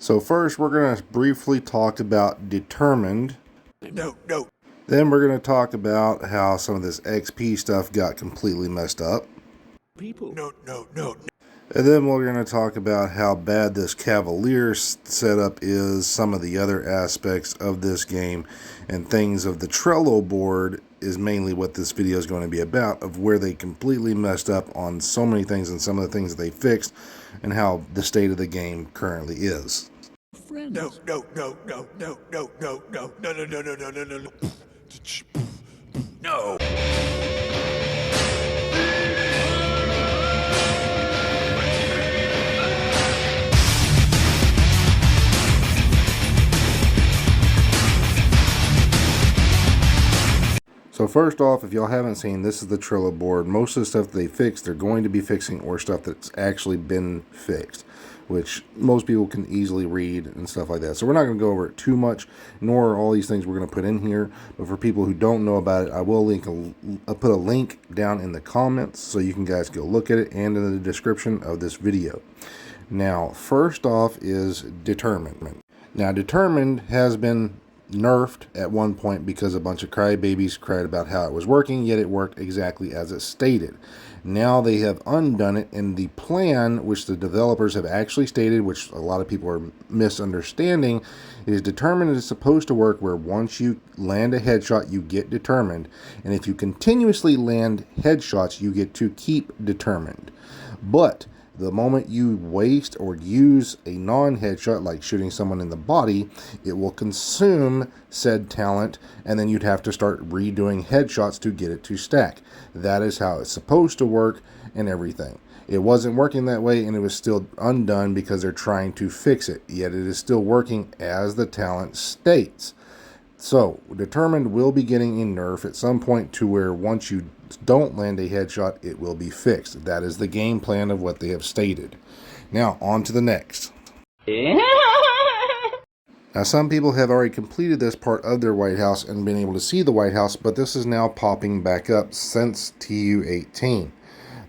So first, we're going to briefly talk about determined. No. Then we're going to talk about how some of this XP stuff got completely messed up. People. No. And then we're going to talk about how bad this Cavalier setup is, some of the other aspects of this game, and things of the Trello board is mainly what this video is going to be about, of where they completely messed up on so many things and some of the things that they fixed, and how the state of the game currently is. Friends. No. No. So first off, if y'all haven't seen, this is the Trello board. Most of the stuff they fixed, they're going to be fixing, or stuff that's actually been fixed, which most people can easily read and stuff like that. So we're not going to go over it too much, nor are all these things we're going to put in here. But for people who don't know about it, I will put a link down in the comments so you can guys go look at it, and in the description of this video. Now, first off is determined. Now, determined has been nerfed at one point because a bunch of crybabies cried about how it was working, yet it worked exactly as it stated. Now they have undone it, and the plan, which the developers have actually stated, which a lot of people are misunderstanding, is determined is supposed to work where once you land a headshot, you get determined, and if you continuously land headshots, you get to keep determined. But the moment you waste or use a non-headshot, like shooting someone in the body, it will consume said talent, and then you'd have to start redoing headshots to get it to stack. That is how it's supposed to work and everything. It wasn't working that way, and it was still undone because they're trying to fix it, yet it is still working as the talent states. So, determined will be getting a nerf at some point to where once you don't land a headshot, it will be fixed. That is the game plan of what they have stated. Now, on to the next. Now, some people have already completed this part of their White House and been able to see the White House, but this is now popping back up since TU18.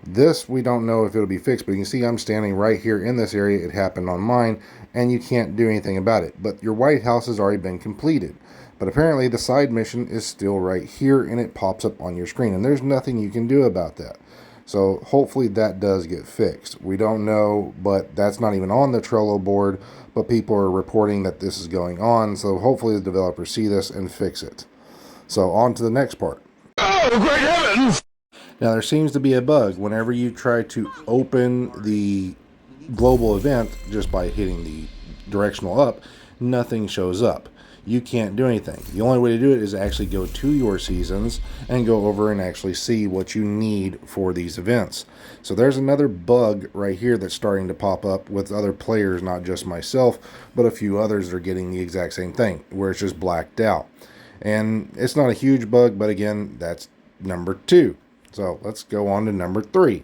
This, we don't know if it'll be fixed, but you can see I'm standing right here in this area. It happened on mine, and you can't do anything about it. But your White House has already been completed. But apparently the side mission is still right here, and it pops up on your screen, and there's nothing you can do about that. So hopefully that does get fixed. We don't know, but that's not even on the Trello board, but people are reporting that this is going on, so hopefully the developers see this and fix it. So on to the next part. Oh, great heavens! Now, there seems to be a bug whenever you try to open the global event just by hitting the directional up, nothing shows up. You can't do anything. The only way to do it is actually go to your seasons and go over and actually see what you need for these events. So there's another bug right here that's starting to pop up with other players, not just myself, but a few others that are getting the exact same thing, where it's just blacked out. And it's not a huge bug, but again, that's number 2. So let's go on to number 3.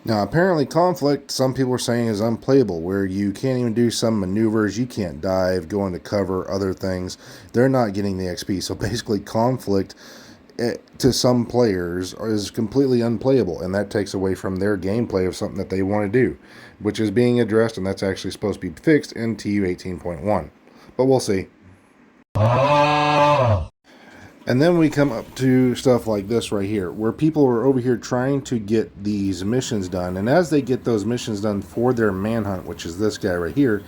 Now, apparently Conflict, some people are saying, is unplayable, where you can't even do some maneuvers, you can't dive, go into cover, other things. They're not getting the XP. So basically Conflict, to some players, is completely unplayable, and that takes away from their gameplay of something that they want to do, which is being addressed, and that's actually supposed to be fixed in TU 18.1. But we'll see. And then we come up to stuff like this right here, where people are over here trying to get these missions done. And as they get those missions done for their Manhunt, which is this guy right here,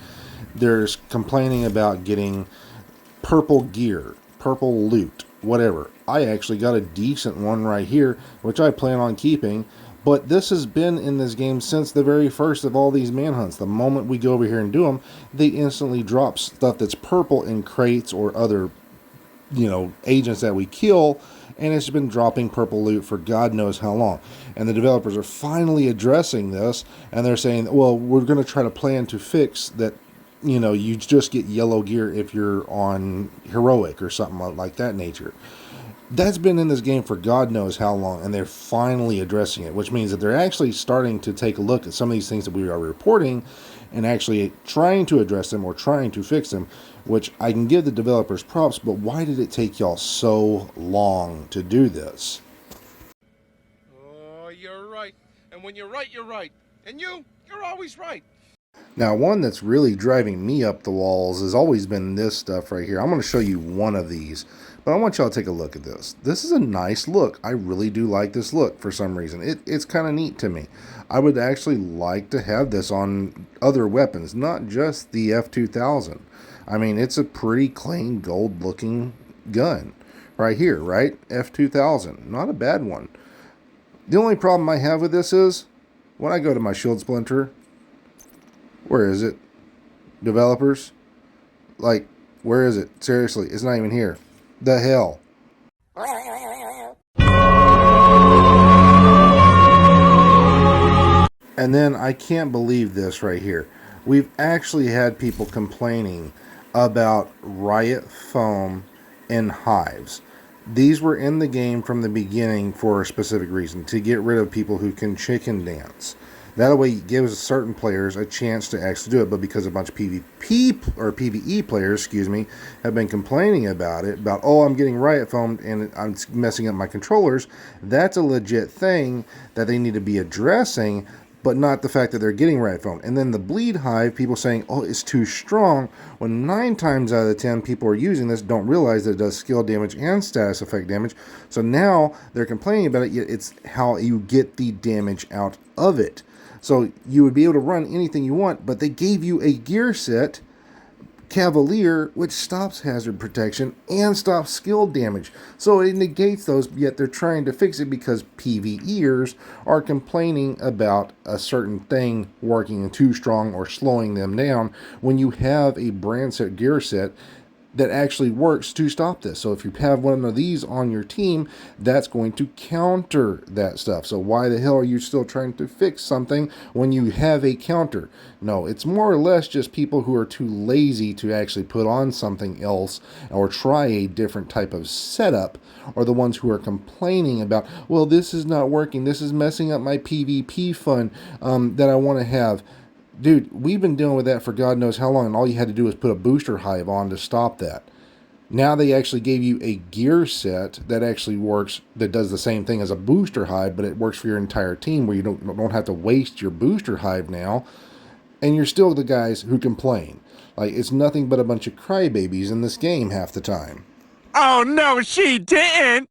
they're complaining about getting purple gear, purple loot, whatever. I actually got a decent one right here, which I plan on keeping. But this has been in this game since the very first of all these Manhunts. The moment we go over here and do them, they instantly drop stuff that's purple in crates or other agents that we kill, and it's been dropping purple loot for God knows how long. And the developers are finally addressing this, and they're saying, well, we're going to try to plan to fix that. You just get yellow gear if you're on heroic or something like that nature. That's been in this game for God knows how long, and they're finally addressing it, which means that they're actually starting to take a look at some of these things that we are reporting and actually trying to address them or trying to fix them, which I can give the developers props, but why did it take y'all so long to do this? Oh, you're right. And when you're right, you're right. And you're always right. Now, one that's really driving me up the walls has always been this stuff right here. I'm going to show you one of these, but I want y'all to take a look at this. This is a nice look. I really do like this look for some reason. It's kind of neat to me. I would actually like to have this on other weapons, not just the F2000. I mean, it's a pretty clean gold looking gun right here, right? F2000, not a bad one. The only problem I have with this is when I go to my shield splinter, where is it? Developers? Like, where is it? Seriously, it's not even here. The hell? And then I can't believe this right here. We've actually had people complaining about Riot foam and hives. These were in the game from the beginning for a specific reason, to get rid of people who can chicken dance. That way it gives certain players a chance to actually do it, but because a bunch of PvP or PvE players, have been complaining about it, about, oh, I'm getting riot foamed and I'm messing up my controllers, that's a legit thing that they need to be addressing, but not the fact that they're getting riot foam. And then the bleed hive, people saying, oh, it's too strong, when 9 times out of 10 people are using this don't realize that it does skill damage and status effect damage. So now they're complaining about it, yet it's how you get the damage out of it. So you would be able to run anything you want, but they gave you a gear set, Cavalier, which stops hazard protection and stops skill damage. So it negates those, yet they're trying to fix it because PvEers are complaining about a certain thing working too strong or slowing them down when you have a brand set gear set that actually works to stop this. So if you have one of these on your team, that's going to counter that stuff. So why the hell are you still trying to fix something when you have a counter? No, it's more or less just people who are too lazy to actually put on something else or try a different type of setup, are the ones who are complaining about, well, this is not working, this is messing up my PvP fun that I want to have. Dude, we've been dealing with that for God knows how long, and all you had to do was put a booster hive on to stop that. Now they actually gave you a gear set that actually works, that does the same thing as a booster hive, but it works for your entire team, where you don't have to waste your booster hive now, and you're still the guys who complain. Like, it's nothing but a bunch of crybabies in this game half the time. Oh, no, she didn't!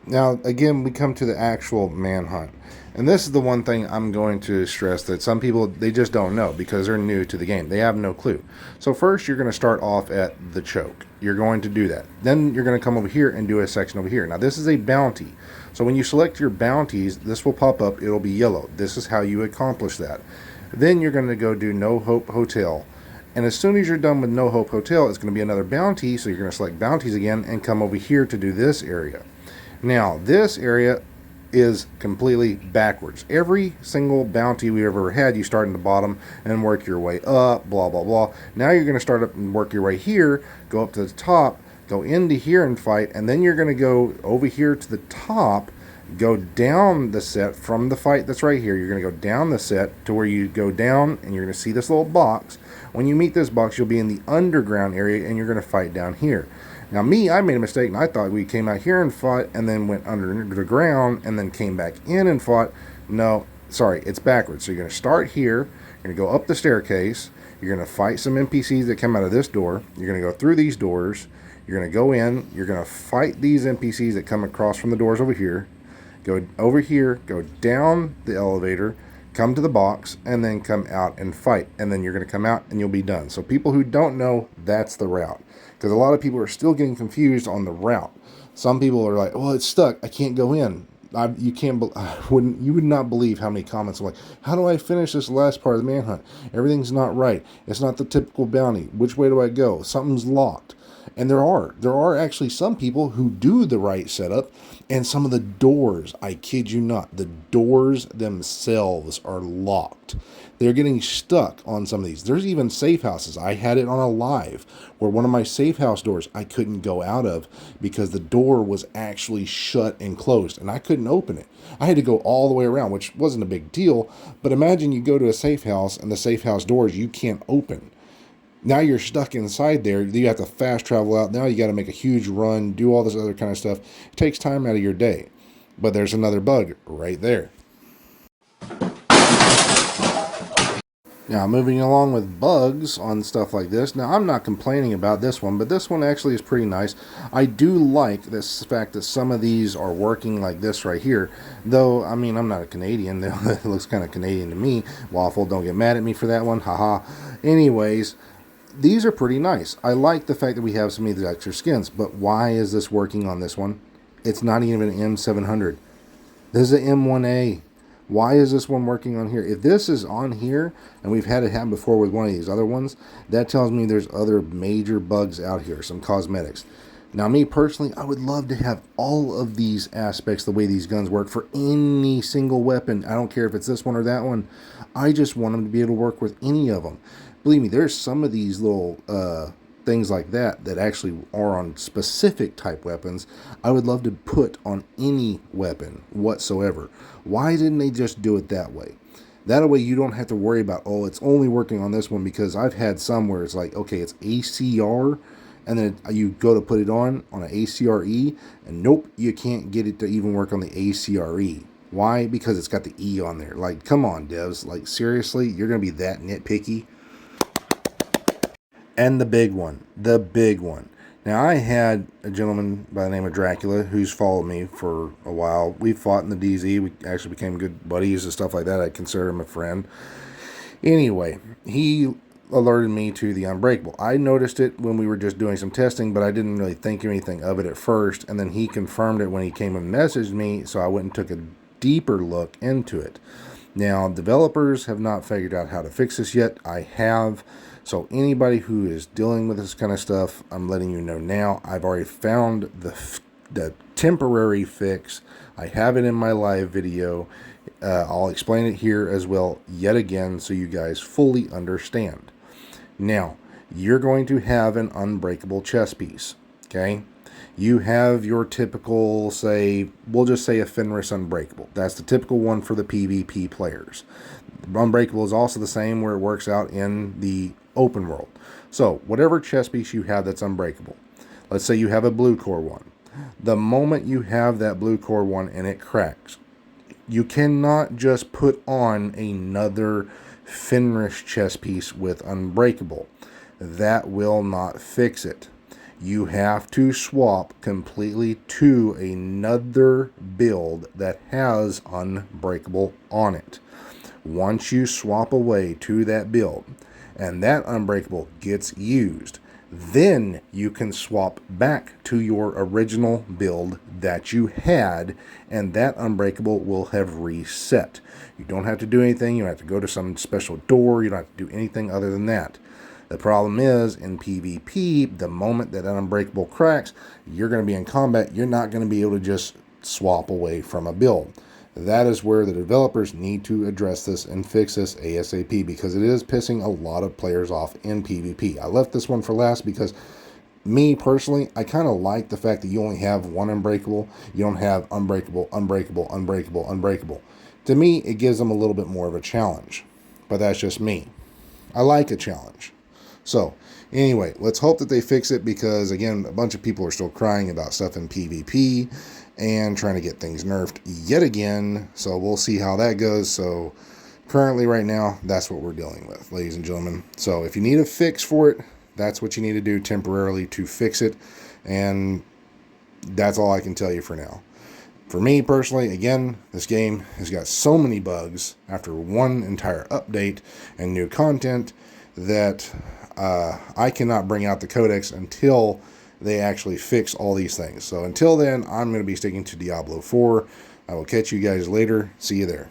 Now, again, we come to the actual manhunt. And this is the one thing I'm going to stress that some people, they just don't know because they're new to the game. They have no clue. So first, you're going to start off at the choke. You're going to do that. Then you're going to come over here and do a section over here. Now, this is a bounty. So when you select your bounties, this will pop up. It'll be yellow. This is how you accomplish that. Then you're going to go do No Hope Hotel. And as soon as you're done with No Hope Hotel, it's going to be another bounty. So you're going to select bounties again and come over here to do this area. Now, this area is completely backwards. Every single bounty we ever had, you start in the bottom and work your way up, blah, blah, blah. Now you're going to start up and work your way here, go up to the top, go into here and fight, and then you're going to go over here to the top, go down the set from the fight that's right here. You're going to go down the set to where you go down, and you're going to see this little box. When you meet this box, you'll be in the underground area, and you're going to fight down here. Now I made a mistake, and I thought we came out here and fought and then went under the ground and then came back in and fought. No, sorry, it's backwards. So you're going to start here, you're going to go up the staircase, you're going to fight some NPCs that come out of this door, you're going to go through these doors, you're going to go in, you're going to fight these NPCs that come across from the doors over here, go over here, go down the elevator, come to the box, and then come out and fight. And then you're going to come out and you'll be done. So people who don't know, that's the route. Because a lot of people are still getting confused on the route. Some people are like, well, it's stuck, I can't go in. You would not believe how many comments are like, how do I finish this last part of the manhunt? Everything's not right. It's not the typical bounty. Which way do I go? Something's locked. And there are actually some people who do the right setup, and some of the doors, I kid you not, the doors themselves are locked. They're getting stuck on some of these. There's even safe houses. I had it on a live where one of my safe house doors I couldn't go out of because the door was actually shut and closed, and I couldn't open it. I had to go all the way around, which wasn't a big deal, but imagine you go to a safe house and the safe house doors you can't open. Now you're stuck inside there. You have to fast travel out. Now you got to make a huge run, do all this other kind of stuff. It takes time out of your day. But there's another bug right there. Now, moving along with bugs on stuff like this. Now, I'm not complaining about this one, but this one actually is pretty nice. I do like this fact that some of these are working like this right here. Though, I mean, I'm not a Canadian. It looks kind of Canadian to me. Waffle, don't get mad at me for that one. Haha. Anyways, these are pretty nice. I like the fact that we have some of these extra skins, but why is this working on this one? It's not even an M700. This is an M1A. Why is this one working on here? If this is on here, and we've had it happen before with one of these other ones, that tells me there's other major bugs out here, some cosmetics. Now, me personally, I would love to have all of these aspects, the way these guns work, for any single weapon. I don't care if it's this one or that one. I just want them to be able to work with any of them. Believe me, there's some of these little things like that that actually are on specific type weapons. I would love to put on any weapon whatsoever. Why didn't they just do it that way? That way you don't have to worry about, oh, it's only working on this one, because I've had some where it's like, okay, it's ACR, and then you go to put it on an ACRE, and nope, you can't get it to even work on the ACRE. Why? Because it's got the E on there. Like, come on, devs. Like, seriously? You're going to be that nitpicky? And the big one. The big one. Now, I had a gentleman by the name of Dracula who's followed me for a while. We fought in the DZ. We actually became good buddies and stuff like that. I consider him a friend. Anyway, he alerted me to the Unbreakable. I noticed it when we were just doing some testing, but I didn't really think anything of it at first. And then he confirmed it when he came and messaged me, so I went and took a deeper look into it. Now, developers have not figured out how to fix this yet. I have. So anybody who is dealing with this kind of stuff, I'm letting you know now. I've already found the temporary fix. I have it in my live video. I'll explain it here as well yet again so you guys fully understand. Now, you're going to have an unbreakable chest piece, okay? You have your typical, say, we'll just say a Fenris Unbreakable. That's the typical one for the PvP players. Unbreakable is also the same where it works out in the open world. So, whatever chest piece you have that's unbreakable. Let's say you have a blue core one. The moment you have that blue core one and it cracks, you cannot just put on another Fenris chest piece with Unbreakable. That will not fix it. You have to swap completely to another build that has Unbreakable on it. Once you swap away to that build and that Unbreakable gets used, then you can swap back to your original build that you had, and that Unbreakable will have reset. You don't have to do anything. You don't have to go to some special door. You don't have to do anything other than that. The problem is, in PvP, the moment that Unbreakable cracks, you're going to be in combat. You're not going to be able to just swap away from a build. That is where the developers need to address this and fix this ASAP, because it is pissing a lot of players off in PvP. I left this one for last because, me personally, I kind of like the fact that you only have one Unbreakable. You don't have Unbreakable, Unbreakable, Unbreakable, Unbreakable. To me, it gives them a little bit more of a challenge. But that's just me. I like a challenge. So, anyway, let's hope that they fix it, because, again, a bunch of people are still crying about stuff in PvP and trying to get things nerfed yet again. So we'll see how that goes. So currently right now, that's what we're dealing with, ladies and gentlemen. So if you need a fix for it, that's what you need to do temporarily to fix it. And that's all I can tell you for now. For me personally, again, this game has got so many bugs after one entire update and new content that I cannot bring out the codex until they actually fix all these things. So until then, I'm going to be sticking to Diablo 4. I will catch you guys later. See you there.